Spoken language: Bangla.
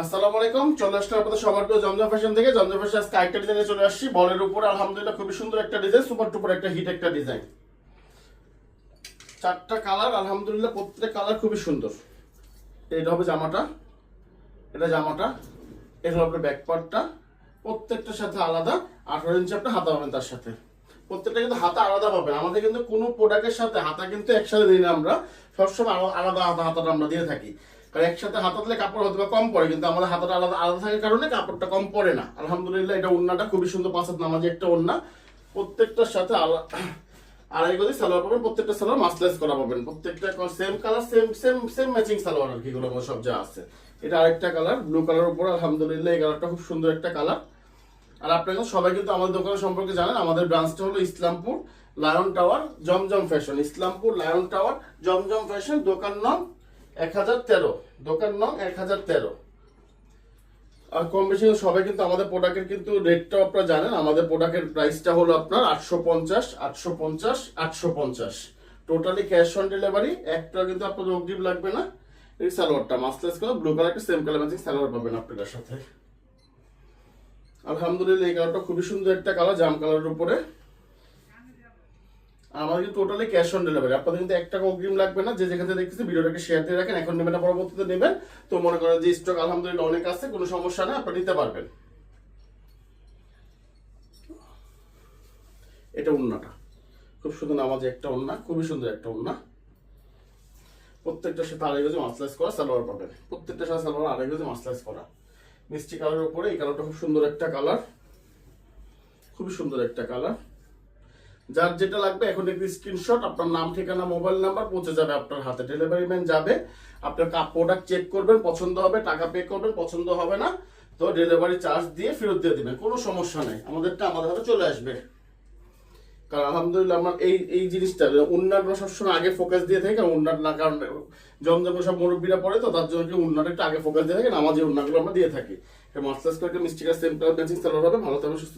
আসসালামু আলাইকুম। চলে আসলাম আপনাদের সবার প্রিয় জমজম ফ্যাশন থেকে। জমজম ফ্যাশন আজকে আরেকটা ডিজাইনে চলে আসছি। বলের উপরে আলহামদুলিল্লাহ খুবই সুন্দর একটা ডিজাইন, সুপার টুপার একটা হিট একটা ডিজাইন। চারটা কালার আলহামদুলিল্লাহ, প্রত্যেকটা কালার খুবই সুন্দর। এটা হবে জামাটা, এটা জামাটা, এটা হলো আপনার ব্যাক পার্টটা। প্রত্যেকটার সাথে আলাদা 18 ইঞ্চি আপনি হাতা পাবেন। তার সাথে প্রত্যেকটা কিন্তু হাতা আলাদা পাবেন। আমাদের কিন্তু কোনো প্রোডাক্টের সাথে হাতা কিন্তু একসাথে দিই না আমরা, সবসময় আলাদা হাতাটা আমরা দিয়ে থাকি। কারণ একসাথে হাতা দিলে কাপড় হয়তো কম পড়ে, কিন্তু আমাদের হাতাটা আলাদা আলাদা থাকার কারণে কাপড়টা কম পড়ে না। আলহামদুলিল্লাহ এটা ওড়নাটা খুবই সুন্দর, 5 হাত নামাজি একটা ওড়না। প্রত্যেকটার সাথে আড়াই গজি সালোয়ার পাবেন। প্রত্যেকটা সালোয়ার মাসলেস করা পাবেন। প্রত্যেকটা same colour, same same same matching salwar আর কি, গুলো সব যা আছে। এটা আরেকটা কালার, ব্লু কালার উপর আলহামদুলিল্লাহ এই কালারটা খুব সুন্দর একটা কালার। আর আপনারা সবাই কিন্তু আমাদের দোকানের সম্পর্কে জানেন। আমাদের ব্রাঞ্চটা হলো ইসলামপুর লায়ন টাওয়ার জমজম ফ্যাশন। ইসলামপুর লায়ন টাওয়ার জমজম ফ্যাশন, দোকান নং 1013, দোকান নং 1013। আর কম বেশি সবাই কিন্তু আমাদের প্রোডাক্টের কিন্তু রেটটাও আপনারা জানেন। আমাদের প্রোডাক্টের প্রাইসটা হলো আপনার 850, 850, 850। Totally cash on delivery. একটা কিন্তু আপনাদের অগ্রিম লাগবে না। এই সালোয়ারটা মাসলেস করে ব্লু কালার একটা সেম কালার ম্যাচিং সালোয়ার পাবেন আপনাদের সাথে। আলহামদুলিল্লাহ এই কালারটা খুবই সুন্দর একটা কালার, জাম কালারের উপরে। আমাদের কিন্তু টোটালি ক্যাশ অন ডেলিভারি। আপনাদের কিন্তু 1 টাকা অগ্রিম লাগবে না। যে যেখানে দেখতেছি ভিডিওটাকে শেয়ার দিয়ে রাখেন। এখন নেবেন না, পরবর্তীতে নেবেন। তো মনে করেন যে স্টক আলহামদুলিল্লাহ অনেক আছে, কোনো সমস্যা না, আপনি নিতে পারবেন। এটা ওড়নাটা খুব সুন্দর নামাজি একটা ওড়না, খুবই সুন্দর একটা ওড়না। প্রত্যেকটার সাথে আড়াই গজি মাসলাইজ করা সালোয়ার পাবেন। প্রত্যেকটার সাথে সালোয়ার আড়াই গজি মাসলাইজ করা। মিষ্টি কালারের উপরে এই কালারটা খুব সুন্দর একটা কালার, খুবই সুন্দর একটা কালার। যার যেটা লাগবে এখন একটি স্ক্রিনশট, আপনার নাম, ঠিকানা, মোবাইল নাম্বার পৌঁছে যাবে আপনার হাতে। ডেলিভারি ম্যান যাবে, আপনার প্রোডাক্ট চেক করবেন, পছন্দ হবে টাকা পে করবেন, পছন্দ হবে না তো ডেলিভারি চার্জ দিয়ে ফেরত দিয়ে দিবেন, কোনো সমস্যা নেই। আমাদেরটা আমাদের হাতে চলে আসবে। কারণ আলহামদুলিল্লাহ আমার এই এই জিনিসটা উন্নয়ন সবসময় আগে ফোকাস দিয়ে থাকে। কারণ উন্নয়ন না, কারণ জমজম সব মুরব্বীরা পড়ে, তো তার জন্য কি উন্নয়নটা একটু আগে ফোকাস দিয়ে থাকে। আমাদের উন্নয়নগুলো আমরা দিয়ে থাকি। মাস্টার্স করে মিষ্টি কাজ সেম কালার ম্যাচিং সালোয়ার হবে। ভালো থাকবেন, সুস্থ